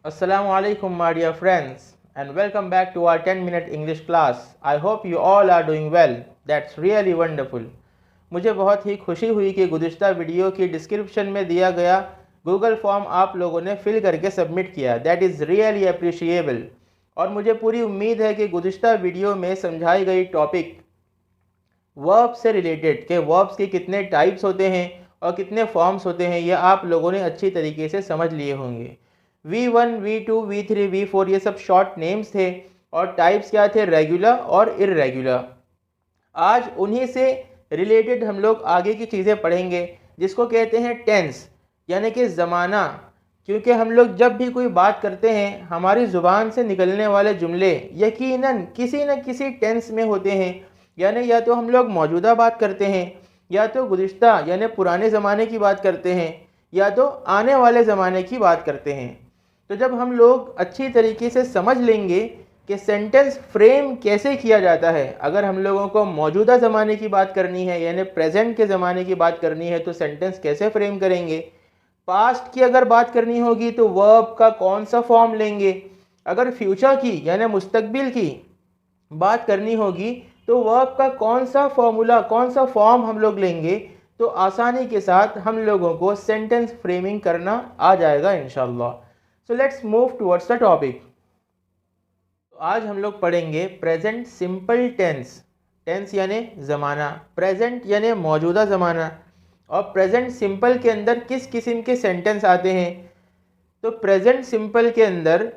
Assalamu alaikum my dear friends and welcome back to our 10-minute English class. I hope you all are doing well. That's really wonderful. मुझे बहुत ही खुशी हुई कि गुज़िश्ता video की description में दिया गया गूगल फॉर्म आप लोगों ने फिल करके सबमिट किया. That is really appreciable. और मुझे पूरी उम्मीद है कि गुज़िश्ता वीडियो में समझाई गई टॉपिक वर्ब से रिलेटेड के वर्ब्स के कितने टाइप्स होते हैं और कितने फॉर्म्स होते हैं ये आप लोगों ने अच्छी तरीके से समझ लिए होंगे. V1, V2, V3, V4 ये सब शॉर्ट नेम्स थे और टाइप्स क्या थे, रेगुलर और इर्रेगुलर. आज उन्हीं से रिलेटेड हम लोग आगे की चीज़ें पढ़ेंगे जिसको कहते हैं टेंस यानी कि ज़माना. क्योंकि हम लोग जब भी कोई बात करते हैं हमारी ज़ुबान से निकलने वाले जुमले यकीनन किसी न किसी टेंस में होते हैं. यानी या तो हम लोग मौजूदा बात करते हैं या तो गुज़िश्ता यानी पुराने ज़माने की बात करते हैं या तो आने वाले ज़माने की बात करते हैं. तो जब हम लोग अच्छी तरीके से समझ लेंगे कि सेंटेंस फ्रेम कैसे किया जाता है, अगर हम लोगों को मौजूदा ज़माने की बात करनी है यानी प्रेजेंट के ज़माने की बात करनी है तो सेंटेंस कैसे फ्रेम करेंगे, पास्ट की अगर बात करनी होगी तो वर्ब का कौन सा फॉर्म लेंगे, अगर फ्यूचर की यानी मुस्तकबिल की बात करनी होगी तो वर्ब का कौन सा फॉर्मूला कौन सा फॉर्म हम लोग लेंगे, तो आसानी के साथ हम लोगों को सेंटेंस फ्रेमिंग करना आ जाएगा इंशाल्लाह. So let's move towards the topic. तो आज हम लोग पढ़ेंगे प्रेजेंट सिंपल टेंस. टेंस यानी ज़माना, प्रेजेंट यानी मौजूदा ज़माना. और प्रेजेंट सिंपल के अंदर किस किस्म के सेंटेंस आते हैं, तो प्रेजेंट सिंपल के अंदर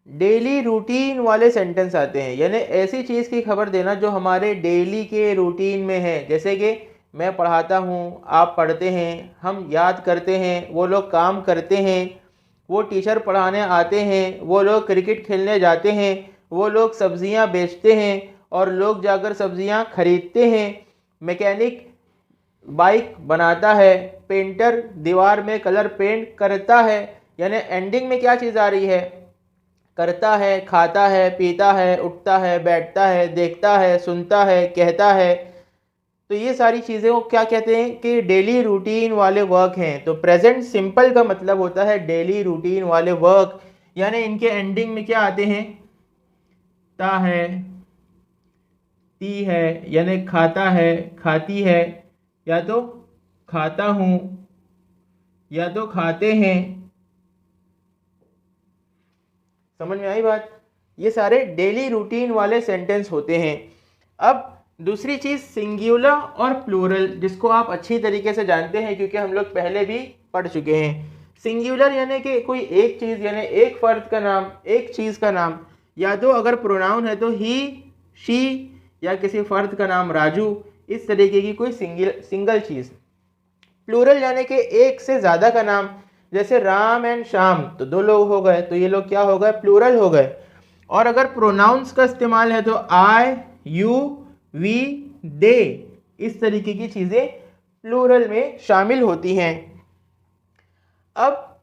डेली रूटीन वाले सेंटेंस आते हैं. यानी ऐसी चीज़ की खबर देना जो हमारे डेली के रूटीन में है. जैसे कि मैं पढ़ाता हूँ, आप पढ़ते हैं, हम याद करते हैं, वो लोग काम करते हैं, वो टीचर पढ़ाने आते हैं, वो लोग क्रिकेट खेलने जाते हैं, वो लोग सब्जियां बेचते हैं और लोग जाकर सब्जियां खरीदते हैं, मैकेनिक बाइक बनाता है, पेंटर दीवार में कलर पेंट करता है. यानी एंडिंग में क्या चीज़ आ रही है, करता है, खाता है, पीता है, उठता है, बैठता है, देखता है, सुनता है, कहता है. तो ये सारी चीज़ें को क्या कहते हैं कि डेली रूटीन वाले वर्क हैं. तो प्रेजेंट सिंपल का मतलब होता है डेली रूटीन वाले वर्क. यानी इनके एंडिंग में क्या आते हैं, ता है, ती है, यानी खाता है, खाती है, या तो खाता हूँ या तो खाते हैं. समझ में आई बात. ये सारे डेली रूटीन वाले सेंटेंस होते हैं. अब दूसरी चीज़ सिंगुलर और प्लूरल, जिसको आप अच्छी तरीके से जानते हैं क्योंकि हम लोग पहले भी पढ़ चुके हैं. सिंगुलर यानी कि कोई एक चीज़ यानी एक फ़र्द का नाम, एक चीज़ का नाम, या तो अगर प्रोनाउन है तो ही, शी, या किसी फ़र्द का नाम राजू, इस तरीके की कोई सिंगल चीज़. प्लूरल यानी कि एक से ज़्यादा का नाम, जैसे राम एंड श्याम, तो दो लोग हो गए, तो ये लोग क्या हो गए, प्लूरल हो गए. और अगर प्रोनाउंस का इस्तेमाल है तो आई, यू, वी, दे, इस तरीके की चीज़ें प्लूरल में शामिल होती हैं. अब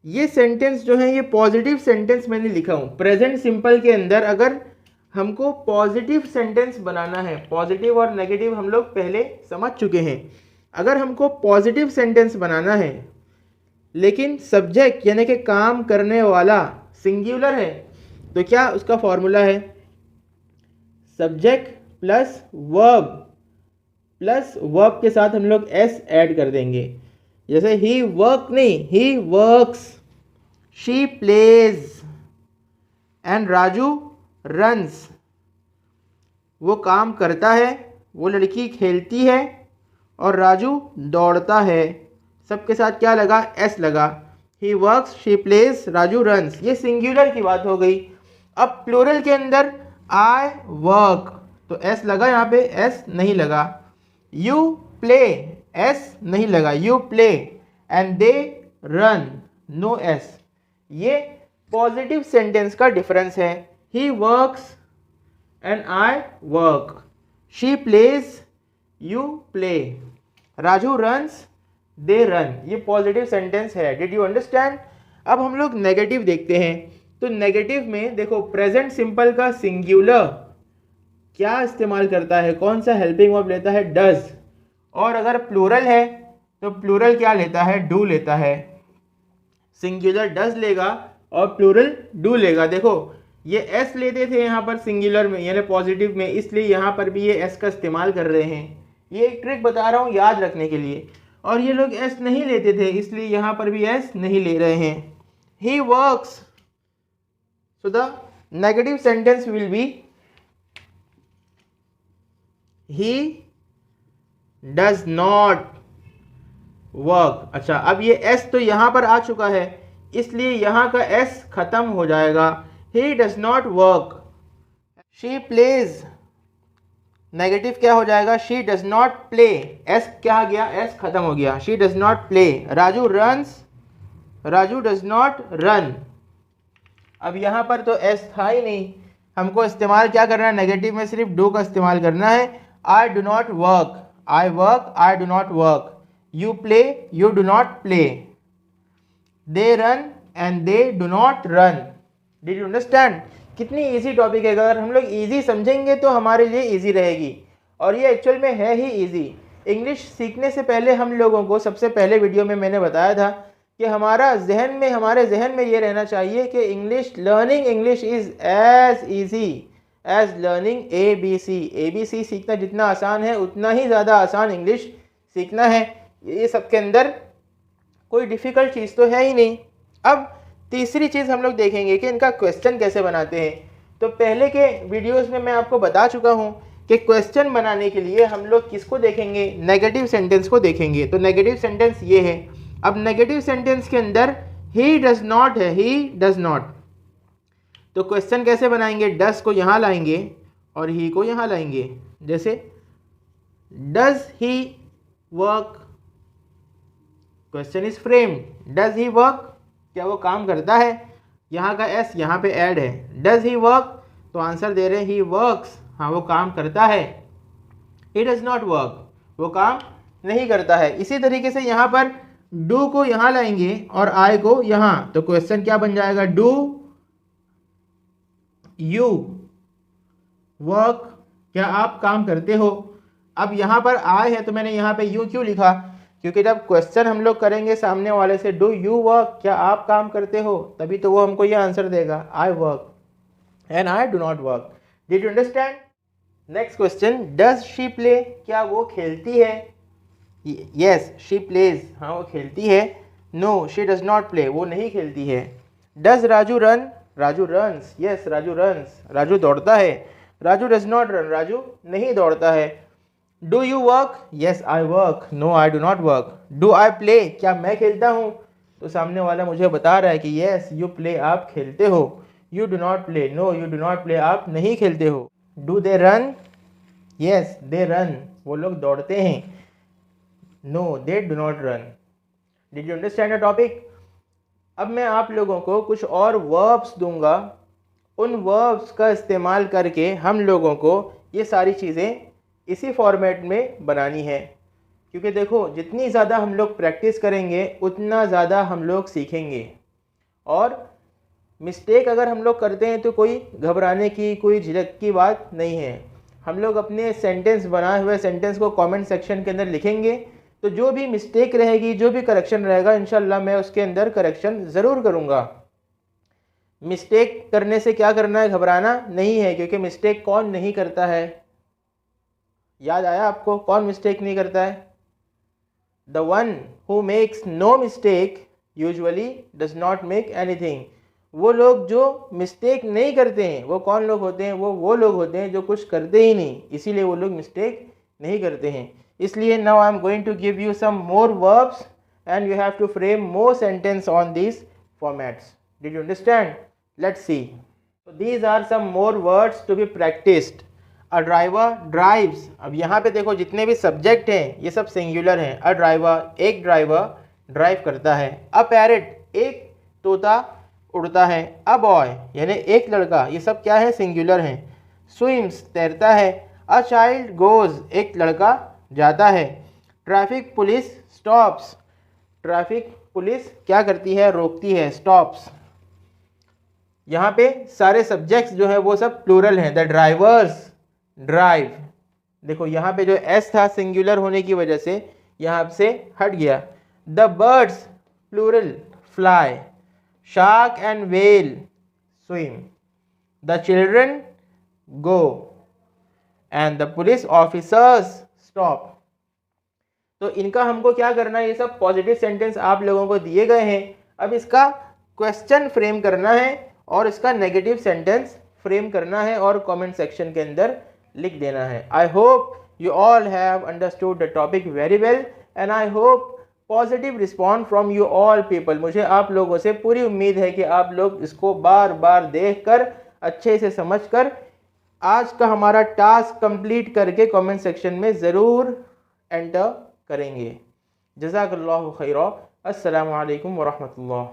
ये सेंटेंस जो है ये पॉजिटिव सेंटेंस मैंने लिखा हूँ. प्रेजेंट सिंपल के अंदर अगर हमको पॉजिटिव सेंटेंस बनाना है, पॉजिटिव और नेगेटिव हम लोग पहले समझ चुके हैं. अगर हमको पॉजिटिव सेंटेंस बनाना है लेकिन सब्जेक्ट यानी कि काम करने वाला सिंगुलर है, तो क्या उसका फॉर्मूला है, सब्जेक्ट प्लस वर्ब के साथ हम लोग एस ऐड कर देंगे. जैसे ही वर्क नहीं, he works, she plays and Raju runs. वो काम करता है, वो लड़की खेलती है और राजू दौड़ता है. सबके साथ क्या लगा, एस लगा. He works, she plays, Raju runs. ये सिंगुलर की बात हो गई. अब प्लूरल के अंदर आई वर्क, तो एस लगा, यहाँ पे एस नहीं लगा. यू प्ले, एस नहीं लगा, you play. And they run, no S. ये पॉजिटिव सेंटेंस का डिफरेंस है. He works and I work, she plays, you play, Raju runs, they run. ये पॉजिटिव सेंटेंस है. Did you understand. अब हम लोग नेगेटिव देखते हैं. तो नेगेटिव में देखो प्रेजेंट सिंपल का सिंगुलर क्या इस्तेमाल करता है, कौन सा हेल्पिंग वर्ब लेता है, डज. और अगर प्लूरल है तो प्लूरल क्या लेता है, डू लेता है. सिंगुलर डज लेगा और प्लूरल डू लेगा। देखो ये एस लेते थे यहाँ पर सिंगुलर में यानी पॉजिटिव में, इसलिए यहाँ पर भी ये एस का इस्तेमाल कर रहे हैं। ये एक ट्रिक बता रहा हूँ याद रखने के लिए। और ये लोग एस नहीं लेते थे, इसलिए यहाँ पर भी एस नहीं ले रहे हैं। He works, so the negative sentence will be he does not work. अच्छा, अब ये एस तो यहाँ पर आ चुका है, इसलिए यहाँ का एस खत्म हो जाएगा। He does not work. She pledge, negative क्या हो जाएगा? She does not play. S क्या गया? एस खत्म हो गया। She does not play. Raju runs, Raju does not run. अब यहाँ पर तो एस था ही नहीं, हमको इस्तेमाल क्या करना है? नेगेटिव में सिर्फ डू का इस्तेमाल करना है। आई do not work, I work, I do not work. You play, you do not play. They run and they do not run. Did you understand? कितनी इजी टॉपिक है। अगर हम लोग इजी समझेंगे तो हमारे लिए इजी रहेगी, और ये एक्चुअल में है ही इजी। इंग्लिश सीखने से पहले हम लोगों को सबसे पहले वीडियो में मैंने बताया था कि हमारे जहन में ये रहना चाहिए कि English, learning English is as easy as learning ABC। ABC सीखना जितना आसान है उतना ही ज़्यादा आसान इंग्लिश सीखना है। ये सबके अंदर कोई डिफ़िकल्ट चीज़ तो है ही नहीं। अब तीसरी चीज़ हम लोग देखेंगे कि इनका क्वेश्चन कैसे बनाते हैं। तो पहले के वीडियोस में मैं आपको बता चुका हूँ कि क्वेश्चन बनाने के लिए हम लोग किसको देखेंगे? नेगेटिव सेंटेंस को देखेंगे। तो नेगेटिव सेंटेंस ये है। अब नेगेटिव सेंटेंस के अंदर ही डज नॉट है, ही डज नॉट। तो क्वेश्चन कैसे बनाएंगे? डज को यहाँ लाएंगे और ही को यहाँ लाएंगे। जैसे does he work, question is framed. Does he work, क्या वो काम करता है? यहाँ का एस यहाँ पे ऐड है। डज ही वर्क, तो आंसर दे रहे हैं ही वर्क्स, हाँ वो काम करता है। ही डज नॉट वर्क, वो काम नहीं करता है। इसी तरीके से यहाँ पर डू को यहाँ लाएंगे और आई को यहाँ, तो क्वेश्चन क्या बन जाएगा? डू यू वर्क, क्या आप काम करते हो? अब यहाँ पर आई है तो मैंने यहाँ पे यू क्यों लिखा? क्योंकि जब क्वेश्चन हम लोग करेंगे सामने वाले से, डू यू वर्क, क्या आप काम करते हो, तभी तो वो हमको ये आंसर देगा, I work and I do not work. Did you understand? Next question, does she play, क्या वो खेलती है? यस शी प्लेज, हाँ वो खेलती है। No she does not play, वो नहीं खेलती है। Does Raju run, Raju runs, yes Raju runs, Raju दौड़ता है। Raju does not run, Raju नहीं दौड़ता है। Do you work, yes I work, no I do not work. Do I play, क्या मैं खेलता हूँ? तो सामने वाला मुझे बता रहा है कि यस यू प्ले, आप खेलते हो। You do not play, no you do not play, आप नहीं खेलते हो। Do they run, yes they run, वो लोग दौड़ते हैं। No they do not run. Did you understand the topic? अब मैं आप लोगों को कुछ और वर्ब्स दूंगा, उन वर्ब्स का इस्तेमाल करके हम लोगों को ये सारी चीज़ें इसी फॉर्मेट में बनानी है। क्योंकि देखो जितनी ज़्यादा हम लोग प्रैक्टिस करेंगे उतना ज़्यादा हम लोग सीखेंगे। और मिस्टेक अगर हम लोग करते हैं तो कोई घबराने की, कोई झिझक की बात नहीं है। हम लोग अपने सेंटेंस, बनाए हुए सेंटेंस को कमेंट सेक्शन के अंदर लिखेंगे, तो जो भी मिस्टेक रहेगी, जो भी करेक्शन रहेगा, इंशाल्लाह मैं उसके अंदर करेक्शन ज़रूर करूँगा। मिस्टेक करने से क्या करना है? घबराना नहीं है, क्योंकि मिस्टेक कौन नहीं करता है? याद आया आपको? कौन मिस्टेक नहीं करता है? The one who makes no mistake usually does not make anything. वो लोग जो मिस्टेक नहीं करते हैं वो कौन लोग होते हैं? वो लोग होते हैं जो कुछ करते ही नहीं, इसीलिए वो लोग मिस्टेक नहीं करते हैं। इसलिए now I am going to give you some more verbs and you have to frame more sentence on these formats. Did you understand? Let's see. So these are some more words to be practiced. A driver drives. अब यहाँ पे देखो जितने भी subject हैं ये सब singular हैं। अ ड्राइवर, एक ड्राइवर ड्राइव करता है। अ पैरेट, एक तोता उड़ता है। अ बॉय यानी एक लड़का, ये सब क्या है? सिंगुलर हैं। स्विम्स, तैरता है। अ चाइल्ड गोज, एक लड़का जाता है। Traffic police stops, traffic police क्या करती है? रोकती है, स्टॉप्स। यहाँ पे सारे सब्जेक्ट्स जो है वो सब प्लूरल हैं। द ड्राइवर्स ड्राइव, देखो यहाँ पे जो एस था सिंगुलर होने की वजह से यहाँ से हट गया। The birds plural fly. Shark and whale swim. The children go and the police officers stop. तो इनका हमको क्या करना है, ये सब पॉजिटिव सेंटेंस आप लोगों को दिए गए हैं। अब इसका क्वेश्चन फ्रेम करना है और इसका नेगेटिव सेंटेंस फ्रेम करना है और कमेंट सेक्शन के अंदर लिख देना है। I hope you all have understood the topic very well and I hope positive response from you all people. मुझे आप लोगों से पूरी उम्मीद है कि आप लोग इसको बार बार देखकर अच्छे से समझकर आज का हमारा टास्क कंप्लीट करके कमेंट सेक्शन में ज़रूर एंटर करेंगे। जज़ाकल्लाहु खैरा। अस्सलामु अलैकुम वरहमतुल्लाह।